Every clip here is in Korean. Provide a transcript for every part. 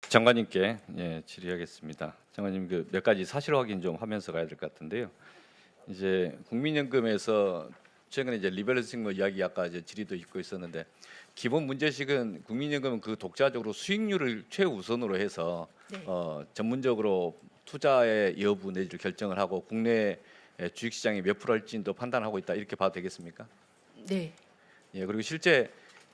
장관님께 질의하겠습니다. 장관님 몇 가지 사실 확인 좀 하면서 가야 될 것 같은데요. 이제 국민연금에서 최근에 이제 리밸런싱 뭐 이야기 아까 이제 질의도 있고 있었는데 기본 문제식은 국민연금은 그 독자적으로 수익률을 최우선으로 해서 네. 전문적으로 투자의 여부 내지를 결정을 하고 국내 주식시장이 몇 프로 할지도 판단하고 있다 이렇게 봐도 되겠습니까? 네. 예, 그리고 실제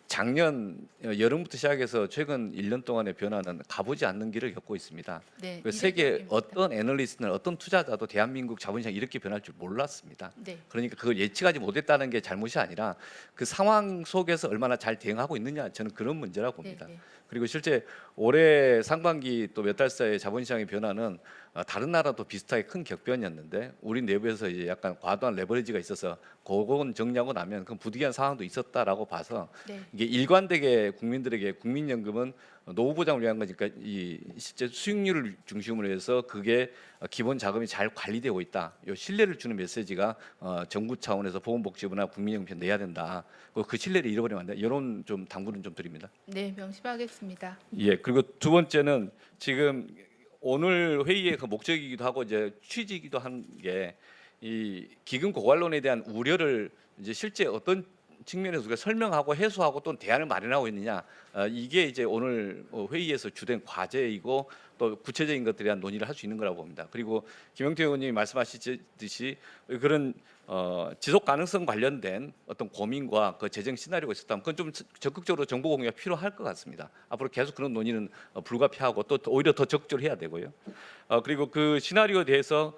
작년 여름부터 시작해서 최근 1년 동안의 변화는 가보지 않는 길을 겪고 있습니다. 네. 그 세계 이례적입니다. 어떤 애널리스트나 어떤 투자자도 대한민국 자본시장이 이렇게 변할 줄 몰랐습니다. 네. 그러니까 그걸 예측하지 못했다는 게 잘못이 아니라 그 상황 속에서 얼마나 잘 대응하고 있느냐 저는 그런 문제라고 봅니다. 네. 그리고 실제 올해 상반기 또 몇 달 사이의 자본시장의 변화는 다른 나라도 비슷하게 큰 격변이었는데 우리 내부에서 이제 약간 과도한 레버리지가 있어서 그건 정리하고 나면 그건 부득이한 상황도 있었다라고 봐서 네. 이게 일관되게 국민들에게 국민연금은 노후 보장을 위한 거니까 이 실제 수익률을 중심으로 해서 그게 기본 자금이 잘 관리되고 있다. 이 신뢰를 주는 메시지가 정부 차원에서 보건복지부나 국민연금에 내야 된다. 그 신뢰를 잃어버리면 안 돼. 이런 좀 당부는 좀 드립니다. 네, 명심하겠습니다. 예. 그리고 두 번째는 지금 오늘 회의의 그 목적이기도 하고 이제 취지이기도 한 게 이 기금 고갈론에 대한 우려를 이제 실제 어떤 측면에서 우리가 설명하고 해소하고 또 대안을 마련하고 있느냐 이게 이제 오늘 회의에서 주된 과제이고 또 구체적인 것들에 대한 논의를 할 수 있는 거라고 봅니다. 그리고 김영태 의원님이 말씀하시듯이 그런 지속 가능성 관련된 어떤 고민과 그 재정 시나리오가 있었다면 그건 좀 적극적으로 정보 공유가 필요할 것 같습니다. 앞으로 계속 그런 논의는 불가피하고 또 오히려 더 적극적으로 해야 되고요. 그리고 그 시나리오에 대해서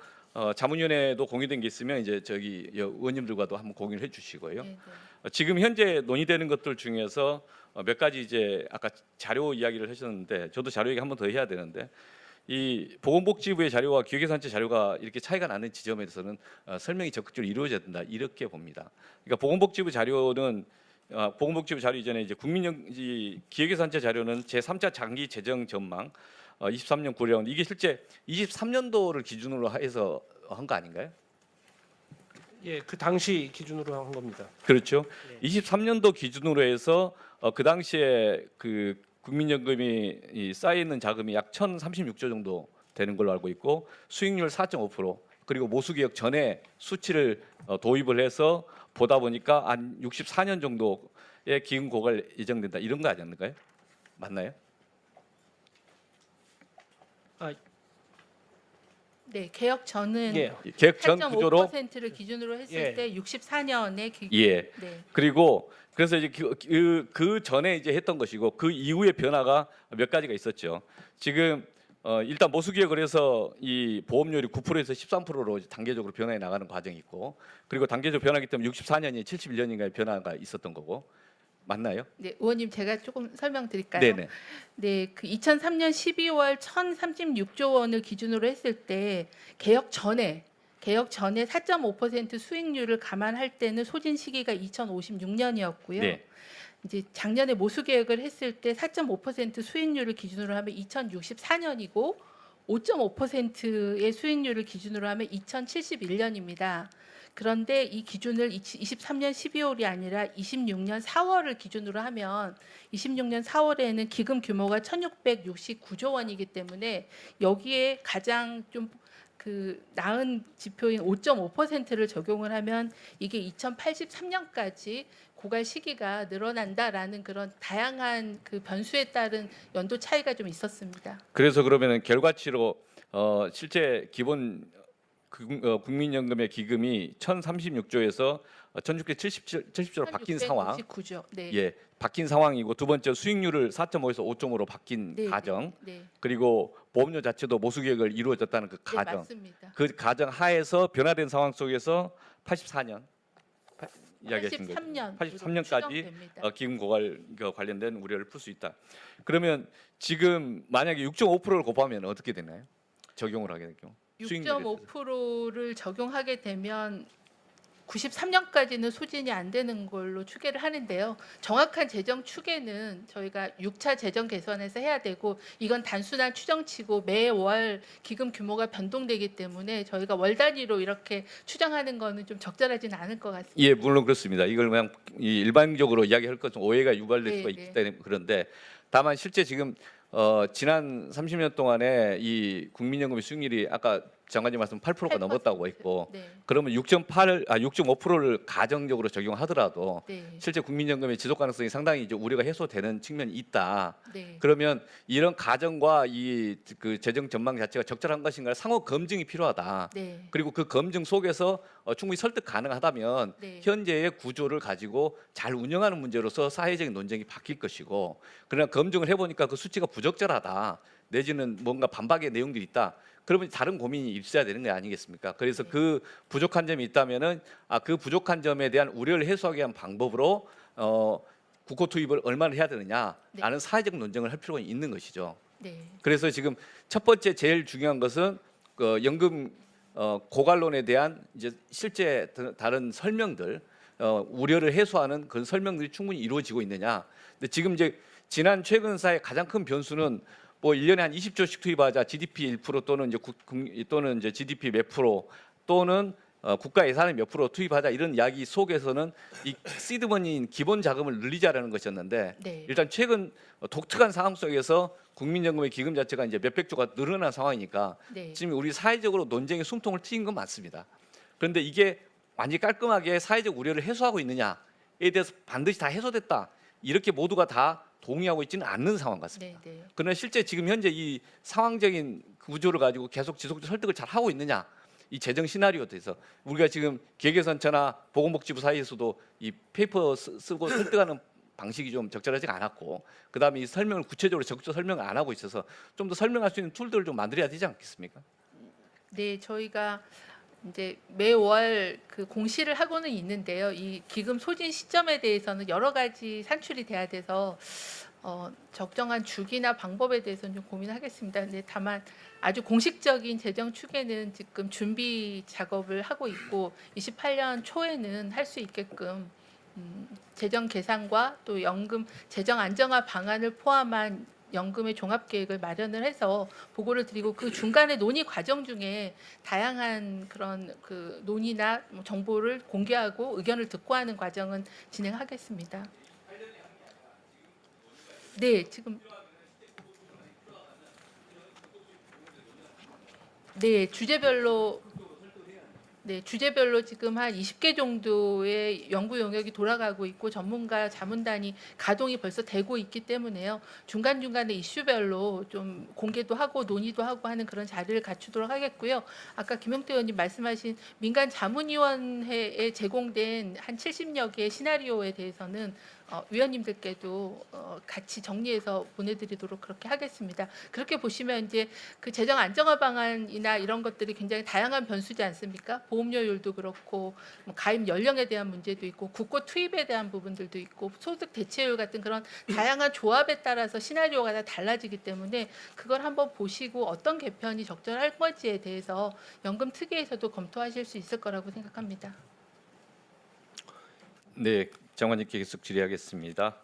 자문위원회도 공유된 게 있으면 이제 저기 의원님들과도 한번 공유를 해주시고요. 네. 지금 현재 논의되는 것들 중에서 몇 가지 이제 아까 자료 이야기를 하셨는데 저도 자료 얘기 한 번 더 해야 되는데 이 보건복지부의 자료와 기획예산처 자료가 이렇게 차이가 나는 지점에 대해서는 설명이 적극적으로 이루어져야 된다 이렇게 봅니다. 그러니까 보건복지부 자료는 보건복지부 자료 이전에 이제 기획예산처 자료는 제3차 장기 재정 전망 23년 구령 이게 실제 23년도를 기준으로 해서 한 거 아닌가요? 예, 그 당시 기준으로 한 겁니다. 그렇죠. 예. 23년도 기준으로 해서 그 당시에 그 국민연금이 쌓여 있는 자금이 약 1,036조 정도 되는 걸로 알고 있고 수익률 4.5% 그리고 모수개혁 전에 수치를 도입을 해서 보다 보니까 한 64년 정도의 기금 고갈 예정된다 이런 거 아니었나요? 맞나요? 네, 개혁 전은 예, 개혁 전 구조로 8.5%를 기준으로 했을 예. 때 64년에 예. 네. 그리고 그래서 이제 그 전에 이제 했던 것이고 그 이후의 변화가 몇 가지가 있었죠. 지금 일단 모수개혁을 해서 이 보험료율이 9%에서 13%로 단계적으로 변화해 나가는 과정이 있고 그리고 단계적으로 변하기 때문에 64년이 71년인가의 변화가 있었던 거고 맞나요? 네, 의원님 제가 조금 설명드릴까요? 네네. 네, 그 2003년 12월 1,036조 원을 기준으로 했을 때 개혁 전에 4.5% 수익률을 감안할 때는 소진 시기가 2056년이었고요. 네. 이제 작년에 모수 개혁을 했을 때 4.5% 수익률을 기준으로 하면 2064년이고 5.5%의 수익률을 기준으로 하면 2071년입니다. 그런데 이 기준을 23년 12월이 아니라 26년 4월을 기준으로 하면 26년 4월에는 기금 규모가 1,669조 원이기 때문에 여기에 가장 좀 그 나은 지표인 5.5%를 적용을 하면 이게 2083년까지 고갈 시기가 늘어난다라는 그런 다양한 그 변수에 따른 연도 차이가 좀 있었습니다. 그래서 그러면은 결과치로 실제 기본 국민연금의 기금이 1,036조에서 1,670조로 바뀐 상황. 1,669조. 네. 예, 바뀐 상황이고 두 번째 수익률을 4.5에서 5.5로 바뀐 네, 가정. 네. 그리고 보험료 자체도 모수개혁을 이루어졌다는 그 네, 가정. 맞습니다. 그 가정 하에서 변화된 상황 속에서 84년 이야기하신 거죠. 83년까지 기금 고갈 관련된 우려를 풀 수 있다. 그러면 지금 만약에 6.5%를 곱하면 어떻게 되나요? 적용을 하게 될 경우. 6.5%를 적용하게 되면 93년까지는 소진이 안 되는 걸로 추계를 하는데요. 정확한 재정 추계는 저희가 6차 재정 개선에서 해야 되고 이건 단순한 추정치고 매월 기금 규모가 변동되기 때문에 저희가 월 단위로 이렇게 추정하는 거는 좀 적절하지는 않을 것 같습니다. 예, 물론 그렇습니다. 이걸 일반적으로 이야기할 것은 오해가 유발될 네, 수가 네. 있기 때문에 그런데 다만 실제 지금 지난 30년 동안에 이 국민연금의 수익률이 아까 장관님 말씀 8%가 넘었다고 했고 네. 그러면 6.5%를 가정적으로 적용하더라도 네. 실제 국민연금의 지속 가능성이 상당히 이제 우려가 해소되는 측면이 있다. 네. 그러면 이런 가정과 이 그 재정 전망 자체가 적절한 것인가 상호 검증이 필요하다. 네. 그리고 그 검증 속에서 충분히 설득 가능하다면 네. 현재의 구조를 가지고 잘 운영하는 문제로서 사회적인 논쟁이 바뀔 것이고 그러나 검증을 해보니까 그 수치가 부적절하다 내지는 뭔가 반박의 내용들이 있다. 그러면 다른 고민이 있어야 되는 게 아니겠습니까? 그래서 네. 그 부족한 점이 있다면은 그 부족한 점에 대한 우려를 해소하기 위한 방법으로 국고 투입을 얼마나 해야 되느냐라는 사회적 논쟁을 할 필요가 있는 것이죠. 네. 그래서 지금 첫 번째 제일 중요한 것은 그 연금 고갈론에 대한 이제 실제 다른 설명들 우려를 해소하는 그런 설명들이 충분히 이루어지고 있느냐. 근데 지금 이제 지난 최근사의 가장 큰 변수는 뭐 1년에 한 20조씩 투입하자 GDP 1% 또는 이제 GDP 몇 프로 또는 국가 예산의 몇 프로 투입하자 이런 이야기 속에서는 이 시드머니인 기본 자금을 늘리자라는 것이었는데 네. 일단 최근 독특한 상황 속에서 국민연금의 기금 자체가 이제 몇백 조가 늘어난 상황이니까 네. 지금 우리 사회적으로 논쟁의 숨통을 트인 건 맞습니다. 그런데 이게 완전히 깔끔하게 사회적 우려를 해소하고 있느냐에 대해서 반드시 다 해소됐다 이렇게 모두가 다 동의하고 있지는 않는 상황 같습니다. 네. 네. 그러나 실제 지금 현재 이 상황적인 구조를 가지고 계속 지속적으로 설득을 잘 하고 있느냐 이 재정 시나리오에 대해서 우리가 지금 기획예산처나 보건복지부 사이에서도 이 페이퍼 쓰고 설득하는 방식이 좀 적절하지가 않았고 그다음에 이 설명을 구체적으로 적극적으로 설명을 안 하고 있어서 좀 더 설명할 수 있는 툴들을 좀 만들어야 되지 않겠습니까? 네, 저희가 이제 매월 그 공시를 하고는 있는데요. 이 기금 소진 시점에 대해서는 여러 가지 산출이 돼야 돼서 적정한 주기나 방법에 대해서는 좀 고민하겠습니다. 근데 다만 아주 공식적인 재정 추계는 지금 준비 작업을 하고 있고 28년 초에는 할 수 있게끔 재정 계산과 또 연금 재정 안정화 방안을 포함한 연금의 종합 계획을 마련을 해서 보고를 드리고 그 중간에 논의 과정 중에 다양한 그런 그 논의나 뭐 정보를 공개하고 의견을 듣고 하는 과정은 진행하겠습니다. 네, 지금 네, 주제별로 지금 한 20개 정도의 연구 용역이 돌아가고 있고 전문가 자문단이 가동이 벌써 되고 있기 때문에요. 중간중간에 이슈별로 좀 공개도 하고 논의도 하고 하는 그런 자리를 갖추도록 하겠고요. 아까 김용태 의원님 말씀하신 민간 자문위원회에 제공된 한 70여 개의 시나리오에 대해서는 위원님들께도 같이 정리해서 보내드리도록 그렇게 하겠습니다. 그렇게 보시면 이제 그 재정 안정화 방안이나 이런 것들이 굉장히 다양한 변수지 않습니까? 보험료율도 그렇고 뭐 가입 연령에 대한 문제도 있고 국고 투입에 대한 부분들도 있고 소득 대체율 같은 그런 다양한 조합에 따라서 시나리오가 다 달라지기 때문에 그걸 한번 보시고 어떤 개편이 적절할 건지에 대해서 연금 특위에서도 검토하실 수 있을 거라고 생각합니다. 네, 장관님께 계속 질의하겠습니다.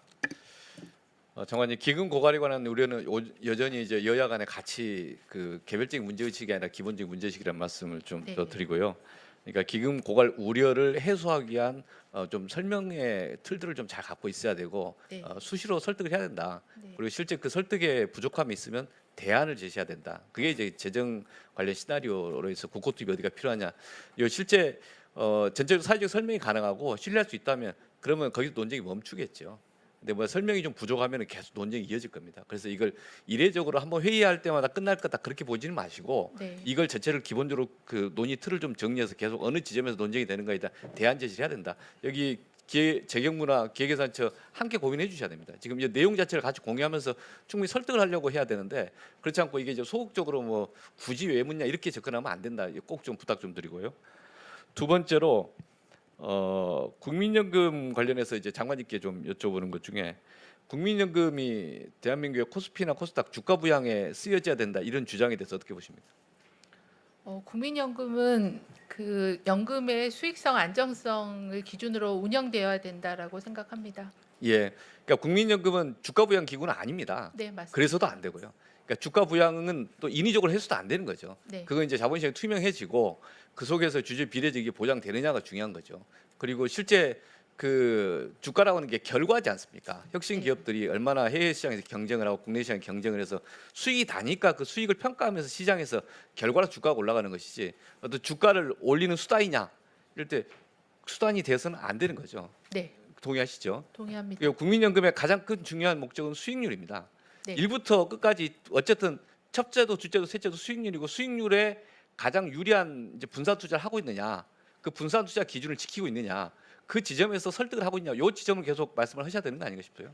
장관님 기금 고갈에 관한 우려는 여전히 이제 여야 간에 같이 그 개별적인 문제의식이 아니라 기본적인 문제의식이라는 말씀을 좀 더 네. 드리고요. 그러니까 기금 고갈 우려를 해소하기 위한 좀 설명의 틀들을 좀 잘 갖고 있어야 되고 네. 수시로 설득을 해야 된다. 네. 그리고 실제 그 설득에 부족함이 있으면 대안을 제시해야 된다. 그게 이제 재정 관련 시나리오로 해서 국고 투입이 어디가 필요하냐. 이 실제 전체적으로 사회적 설명이 가능하고 신뢰할 수 있다면 그러면 거기서 논쟁이 멈추겠죠. 근데 뭐 설명이 좀 부족하면 계속 논쟁이 이어질 겁니다. 그래서 이걸 이례적으로 한번 회의할 때마다 끝날 거다 그렇게 보지는 마시고 네. 이걸 전체를 기본적으로 그 논의 틀을 좀 정리해서 계속 어느 지점에서 논쟁이 되는 거에 대한 대안 제시를 해야 된다. 여기 재경부나 기획예산처 함께 고민해 주셔야 됩니다. 지금 이제 내용 자체를 같이 공유하면서 충분히 설득을 하려고 해야 되는데 그렇지 않고 이게 이제 소극적으로 뭐 굳이 왜 묻냐 이렇게 접근하면 안 된다. 꼭 좀 부탁 좀 드리고요. 두 번째로 국민연금 관련해서 이제 장관님께 좀 여쭤보는 것 중에 국민연금이 대한민국의 코스피나 코스닥 주가 부양에 쓰여져야 된다 이런 주장에 대해서 어떻게 보십니까? 국민연금은 그 연금의 수익성 안정성을 기준으로 운영되어야 된다라고 생각합니다. 예, 그러니까 국민연금은 주가 부양 기구는 아닙니다. 네, 맞습니다. 그래서도 안 되고요. 그러니까 주가 부양은 또 인위적으로 해서도 안 되는 거죠. 네. 그건 이제 자본시장이 투명해지고 그 속에서 주주 비례적이 보장되느냐가 중요한 거죠. 그리고 실제 그 주가라고 하는 게 결과지 않습니까? 혁신 기업들이 얼마나 해외 시장에서 경쟁을 하고 국내 시장에 경쟁을 해서 수익이 나니까 그 수익을 평가하면서 시장에서 결과로 주가가 올라가는 것이지 어떤 주가를 올리는 수단이냐 이럴 때 수단이 돼서는 안 되는 거죠. 네, 동의하시죠? 동의합니다. 그리고 국민연금의 가장 큰 중요한 목적은 수익률입니다. 네. 1부터 끝까지 어쨌든 첫째도 둘째도 셋째도 수익률이고 수익률에 가장 유리한 이제 분산 투자를 하고 있느냐, 그 분산 투자 기준을 지키고 있느냐, 그 지점에서 설득을 하고 있냐, 요 지점을 계속 말씀을 하셔야 되는 거 아닌가 싶어요.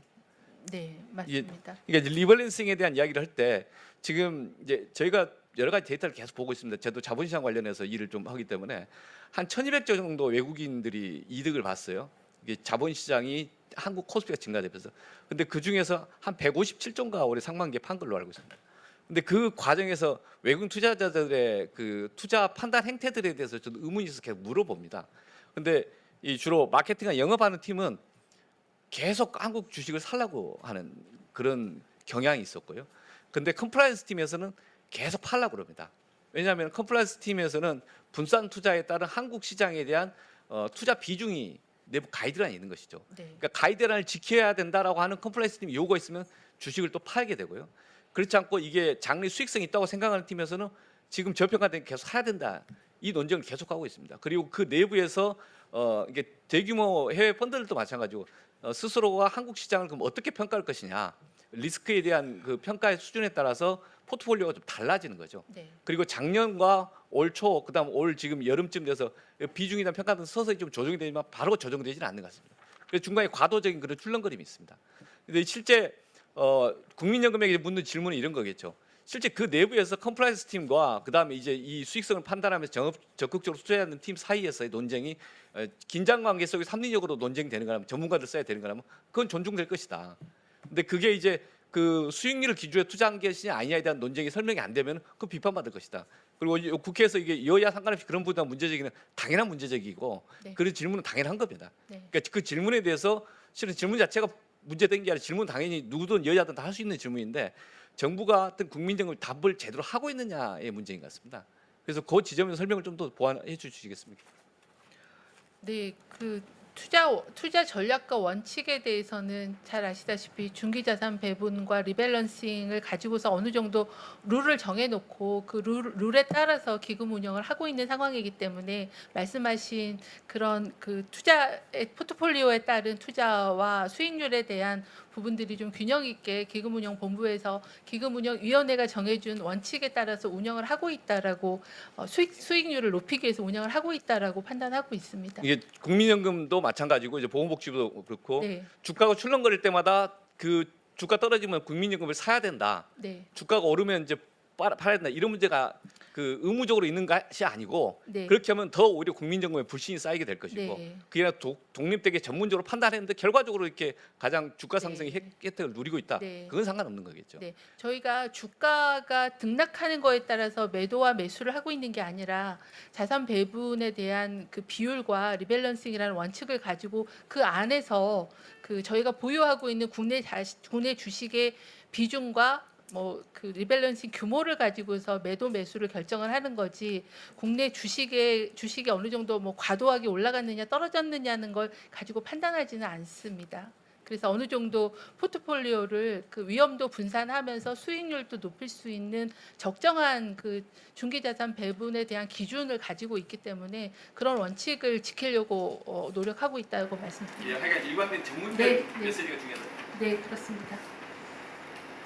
네, 맞습니다. 그러니까 이제 리밸런싱에 대한 이야기를 할 때 지금 이제 저희가 여러 가지 데이터를 계속 보고 있습니다. 저도 자본시장 관련해서 일을 좀 하기 때문에 한 1,200조 정도 외국인들이 이득을 봤어요. 이게 자본시장이 한국 코스피가 증가되면서. 근데 그 중에서 한 157조가 올해 상반기에 판 걸로 알고 있습니다. 근데 그 과정에서 외국인 투자자들의 그 투자 판단 행태들에 대해서 저도 의문이 있어서 계속 물어봅니다. 근데 이 주로 마케팅과 영업하는 팀은 계속 한국 주식을 살라고 하는 그런 경향이 있었고요. 근데 컴플라이언스 팀에서는 계속 팔라고 그럽니다. 왜냐하면 컴플라이언스 팀에서는 분산 투자에 따른 한국 시장에 대한 투자 비중이 내부 가이드라인이 있는 것이죠. 네, 그러니까 가이드라인을 지켜야 된다라고 하는 컴플라이언스 팀이 요구가 있으면 주식을 또 팔게 되고요. 그렇지 않고 이게 장래 수익성이 있다고 생각하는 팀에서는 지금 저평가된 계속 사야 된다. 이 논쟁을 계속하고 있습니다. 그리고 그 내부에서 이게 대규모 해외 펀드들도 마찬가지고 스스로가 한국 시장을 그럼 어떻게 평가할 것이냐, 리스크에 대한 그 평가의 수준에 따라서 포트폴리오가 좀 달라지는 거죠. 네, 그리고 작년과 올 초, 그다음 올 지금 여름쯤 돼서 비중이나 평가등 서서히 좀 조정이 되지만 바로 조정되지는 않는 것 같습니다. 그래서 중간에 과도적인 그런 출렁거림이 있습니다. 근데 실제 국민연금에게 묻는 질문은 이런 거겠죠. 실제 그 내부에서 컴플라이언스 팀과 그다음에 이제 이 수익성을 판단하면서 적극적으로 투자하는 팀 사이에서의 논쟁이 긴장 관계 속에 합리적으로 논쟁되는 거라면, 전문가들 써야 되는 거라면 그건 존중될 것이다. 근데 그게 이제 그 수익률을 기준에 투자한 것이냐 아니냐에 대한 논쟁이 설명이 안 되면 그 비판받을 것이다. 그리고 국회에서 이게 여야 상관없이 그런 부분과 문제제기는 당연한 문제제기고 네. 그런 질문은 당연한 겁니다. 네. 그러니까 그 질문에 대해서 실은 질문 자체가 문제된 게 아니라 질문 당연히 누구든 여야든 다 할 수 있는 질문인데 정부가 어떤 국민정을 답을 제대로 하고 있느냐의 문제인 것 같습니다. 그래서 그 지점에서 설명을 좀 더 보완해 주시겠습니까? 네, 그 투자 전략과 원칙에 대해서는 잘 아시다시피 중기자산 배분과 리밸런싱을 가지고서 어느 정도 룰을 정해놓고 그 룰에 따라서 기금 운영을 하고 있는 상황이기 때문에 말씀하신 그런 그 투자의 포트폴리오에 따른 투자와 수익률에 대한 부분들이 좀 균형 있게 기금운용본부에서 기금운용위원회가 정해준 원칙에 따라서 운영을 하고 있다라고 수익률을 높이기 위해서 운영을 하고 있다라고 판단하고 있습니다. 이게 국민연금도 마찬가지고 이제 보건복지부도 그렇고 네, 주가가 출렁거릴 때마다 그 주가 떨어지면 국민연금을 사야 된다. 네, 주가가 오르면 이제 팔아야 된다. 이런 문제가 그 의무적으로 있는 것이 아니고 네. 그렇게 하면 더 오히려 국민연금에 불신이 쌓이게 될 것이고 네. 그게 아니라 독립되게 전문적으로 판단했는데 결과적으로 이렇게 가장 주가 상승의 네. 혜택을 누리고 있다. 네. 그건 상관없는 거겠죠. 네, 저희가 주가가 등락하는 거에 따라서 매도와 매수를 하고 있는 게 아니라 자산 배분에 대한 그 비율과 리밸런싱이라는 원칙을 가지고 그 안에서 그 저희가 보유하고 있는 국내 주식의 비중과 뭐 그 리밸런싱 규모를 가지고서 매도 매수를 결정을 하는 거지 국내 주식이 어느 정도 뭐 과도하게 올라갔느냐 떨어졌느냐는 걸 가지고 판단하지는 않습니다. 그래서 어느 정도 포트폴리오를 그 위험도 분산하면서 수익률도 높일 수 있는 적정한 그 중기자산 배분에 대한 기준을 가지고 있기 때문에 그런 원칙을 지키려고 노력하고 있다고 말씀드립니다. 하여간 일관된 전문적 네, 네. 메시지가 중요하다. 네, 그렇습니다.